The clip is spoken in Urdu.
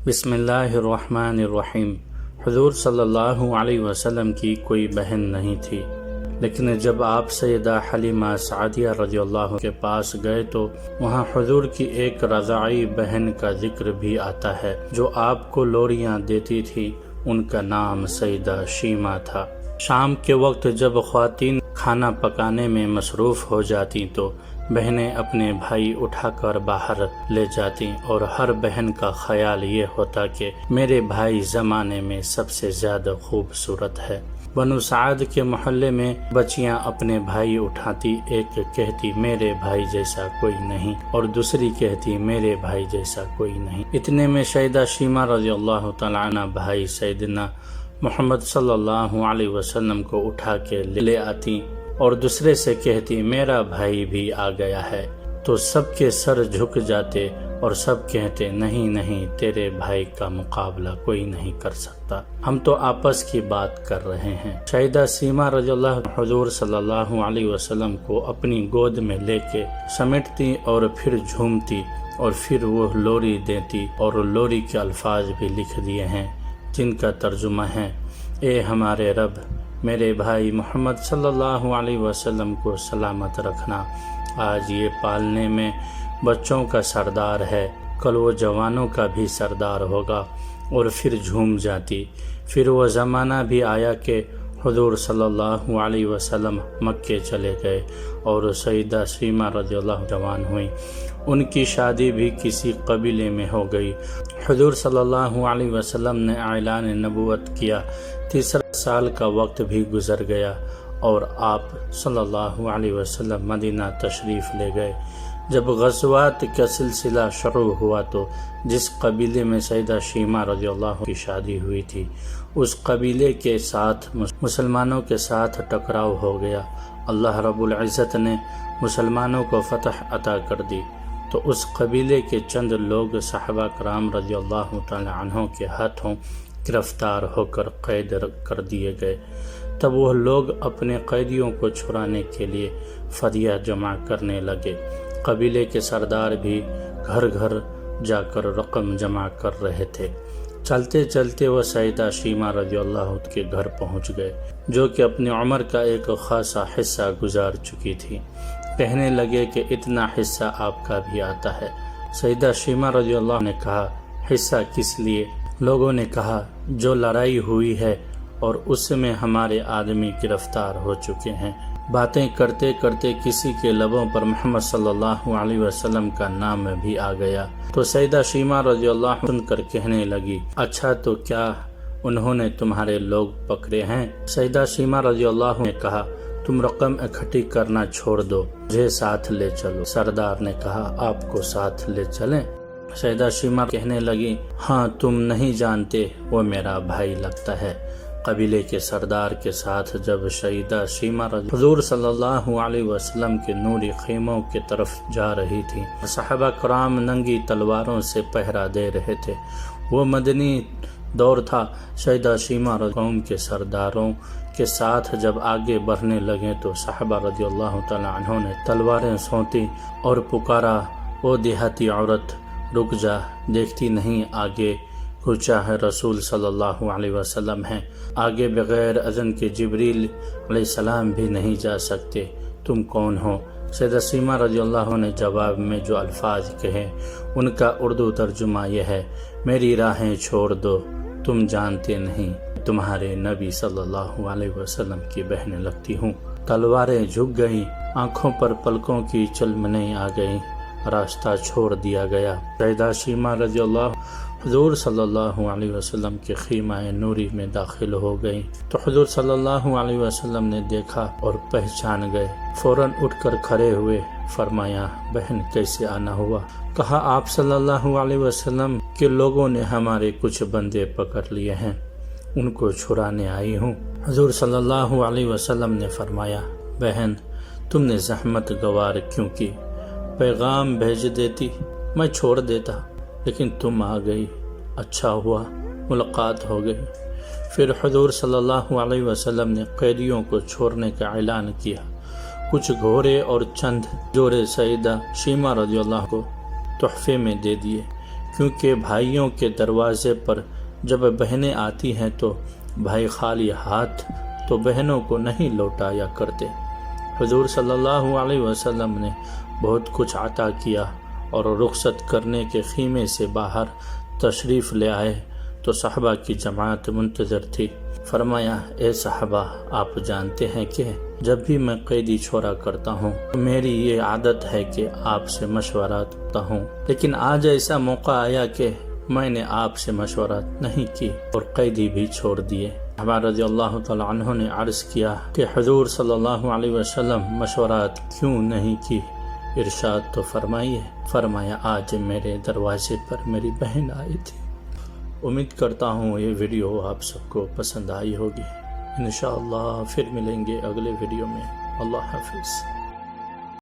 بسم اللہ الرحمن الرحیم۔ حضور صلی اللہ علیہ وسلم کی کوئی بہن نہیں تھی، لیکن جب آپ سیدہ حلیمہ سعدیہ رضی اللہ کے پاس گئے تو وہاں حضور کی ایک رضاعی بہن کا ذکر بھی آتا ہے جو آپ کو لوریاں دیتی تھی۔ ان کا نام سیدہ شیمہ تھا۔ شام کے وقت جب خواتین کھانا پکانے میں مصروف ہو جاتی تو بہنیں اپنے بھائی اٹھا کر باہر لے جاتی، اور ہر بہن کا خیال یہ ہوتا کہ میرے بھائی زمانے میں سب سے زیادہ خوبصورت ہے۔ بنو سعد کے محلے میں بچیاں اپنے بھائی اٹھاتی، ایک کہتی میرے بھائی جیسا کوئی نہیں اور دوسری کہتی میرے بھائی جیسا کوئی نہیں۔ اتنے میں سیدہ شیمہ رضی اللہ تعالیٰ عنہ بھائی سیدنا محمد صلی اللہ علیہ وسلم کو اٹھا کے لے آتی اور دوسرے سے کہتی میرا بھائی بھی آ گیا ہے، تو سب کے سر جھک جاتے اور سب کہتے نہیں نہیں، تیرے بھائی کا مقابلہ کوئی نہیں کر سکتا، ہم تو آپس کی بات کر رہے ہیں۔ سیدہ شیمہ رضی اللہ حضور صلی اللہ علیہ وسلم کو اپنی گود میں لے کے سمیٹتی اور پھر جھومتی اور پھر وہ لوری دیتی، اور لوری کے الفاظ بھی لکھ دیے ہیں جن کا ترجمہ ہے، اے ہمارے رب، میرے بھائی محمد صلی اللہ علیہ وسلم کو سلامت رکھنا، آج یہ پالنے میں بچوں کا سردار ہے، کل وہ جوانوں کا بھی سردار ہوگا، اور پھر جھوم جاتی۔ پھر وہ زمانہ بھی آیا کہ حضور صلی اللہ علیہ وسلم مکے چلے گئے اور سیدہ شیمہ رضی اللہ جوان ہوئیں۔ ان کی شادی بھی کسی قبیلے میں ہو گئی۔ حضور صلی اللہ علیہ وسلم نے اعلان نبوت کیا، تیسرا سال کا وقت بھی گزر گیا اور آپ صلی اللہ علیہ وسلم مدینہ تشریف لے گئے۔ جب غزوات کا سلسلہ شروع ہوا تو جس قبیلے میں سیدہ شیمہ رضی اللہ کی شادی ہوئی تھی، اس قبیلے کے ساتھ مسلمانوں کے ساتھ ٹکراؤ ہو گیا۔ اللہ رب العزت نے مسلمانوں کو فتح عطا کر دی تو اس قبیلے کے چند لوگ صحابہ کرام رضی اللہ تعالی عنہ کے ہاتھوں گرفتار ہو کر قید کر دیے گئے۔ تب وہ لوگ اپنے قیدیوں کو چھڑانے کے لیے فدیہ جمع کرنے لگے۔ قبیلے کے سردار بھی گھر گھر جا کر رقم جمع کر رہے تھے۔ چلتے چلتے وہ سیدہ شیمہ رضی اللہ کے گھر پہنچ گئے، جو کہ اپنی عمر کا ایک خاصا حصہ گزار چکی تھی۔ کہنے لگے کہ اتنا حصہ آپ کا بھی آتا ہے۔ سیدہ شیمہ رضی اللہ نے کہا حصہ کس لیے؟ لوگوں نے کہا جو لڑائی ہوئی ہے اور اس میں ہمارے آدمی گرفتار ہو چکے ہیں۔ باتیں کرتے کرتے کسی کے لبوں پر محمد صلی اللہ علیہ وسلم کا نام بھی آ گیا تو سیدہ شیمہ رضی اللہ سن کر کہنے لگی اچھا، تو کیا انہوں نے تمہارے لوگ پکڑے ہیں؟ سیدہ شیمہ رضی اللہ نے کہا تم رقم اکٹھی کرنا چھوڑ دو، مجھے ساتھ لے چلو۔ سردار نے کہا آپ کو ساتھ لے چلیں؟ سیدہ شیمہ کہنے لگی ہاں، تم نہیں جانتے وہ میرا بھائی لگتا ہے۔ قبیلے کے سردار کے ساتھ جب سیدہ شیمہ حضور صلی اللہ علیہ وسلم کے نوری خیموں کی طرف جا رہی تھی، صحابہ کرام ننگی تلواروں سے پہرا دے رہے تھے۔ وہ مدنی دور تھا۔ سیدہ شیمہ قوم کے سرداروں کے ساتھ جب آگے بڑھنے لگے تو صحابہ رضی اللہ تعالی عنہ نے تلواریں سونتی اور پکارا او دیہاتی عورت، رک جا، دیکھتی نہیں آگے کھچا ہے رسول صلی اللہ علیہ وسلم ہیں، آگے بغیر اذن کے جبریل علیہ السلام بھی نہیں جا سکتے، تم کون ہو؟ سیدہ شیمہ رضی اللہ نے جواب میں جو الفاظ کہے ان کا اردو ترجمہ یہ ہے، میری راہیں چھوڑ دو، تم جانتے نہیں تمہارے نبی صلی اللہ علیہ وسلم کی بہن لگتی ہوں۔ تلواریں جھک گئیں، آنکھوں پر پلکوں کی چلمنیں آ گئیں، راستہ چھوڑ دیا گیا۔ سیدہ شیمہ رضی اللہ حضور صلی اللہ علیہ وسلم کے خیمہ نوری میں داخل ہو گئیں تو حضور صلی اللہ علیہ وسلم نے دیکھا اور پہچان گئے۔ فوراً اٹھ کر کھڑے ہوئے، فرمایا بہن کیسے آنا ہوا؟ کہا آپ صلی اللہ علیہ وسلم کے لوگوں نے ہمارے کچھ بندے پکڑ لیے ہیں، ان کو چھڑانے آئی ہوں۔ حضور صلی اللہ علیہ وسلم نے فرمایا بہن تم نے زحمت گوار کیوں کی؟ پیغام بھیج دیتی، میں چھوڑ دیتا، لیکن تم آ گئی، اچھا ہوا ملاقات ہو گئی۔ پھر حضور صلی اللہ علیہ وسلم نے قیدیوں کو چھوڑنے کا اعلان کیا۔ کچھ گھوڑے اور چند جوڑے سیدہ شیمہ رضی اللہ کو تحفے میں دے دیے۔ کیونکہ بھائیوں کے دروازے پر جب بہنیں آتی ہیں تو بھائی خالی ہاتھ تو بہنوں کو نہیں لوٹایا کرتے۔ حضور صلی اللہ علیہ وسلم نے بہت کچھ عطا کیا اور رخصت کرنے کے خیمے سے باہر تشریف لے آئے تو صحابہ کی جماعت منتظر تھی۔ فرمایا، اے صحابہ، آپ جانتے ہیں کہ جب بھی میں قیدی چھوڑا کرتا ہوں میری یہ عادت ہے کہ آپ سے مشورہ کرتا ہوں، لیکن آج ایسا موقع آیا کہ میں نے آپ سے مشورہ نہیں کی اور قیدی بھی چھوڑ دیے۔ صحابہ رضی اللہ تعالی عنہ نے عرض کیا کہ حضور صلی اللہ علیہ وسلم مشورات کیوں نہیں کی؟ ارشاد تو فرمائیے۔ فرمایا، آج میرے دروازے پر میری بہن آئی تھی۔ امید کرتا ہوں یہ ویڈیو آپ سب کو پسند آئی ہوگی۔ انشاءاللہ پھر ملیں گے اگلے ویڈیو میں۔ اللہ حافظ۔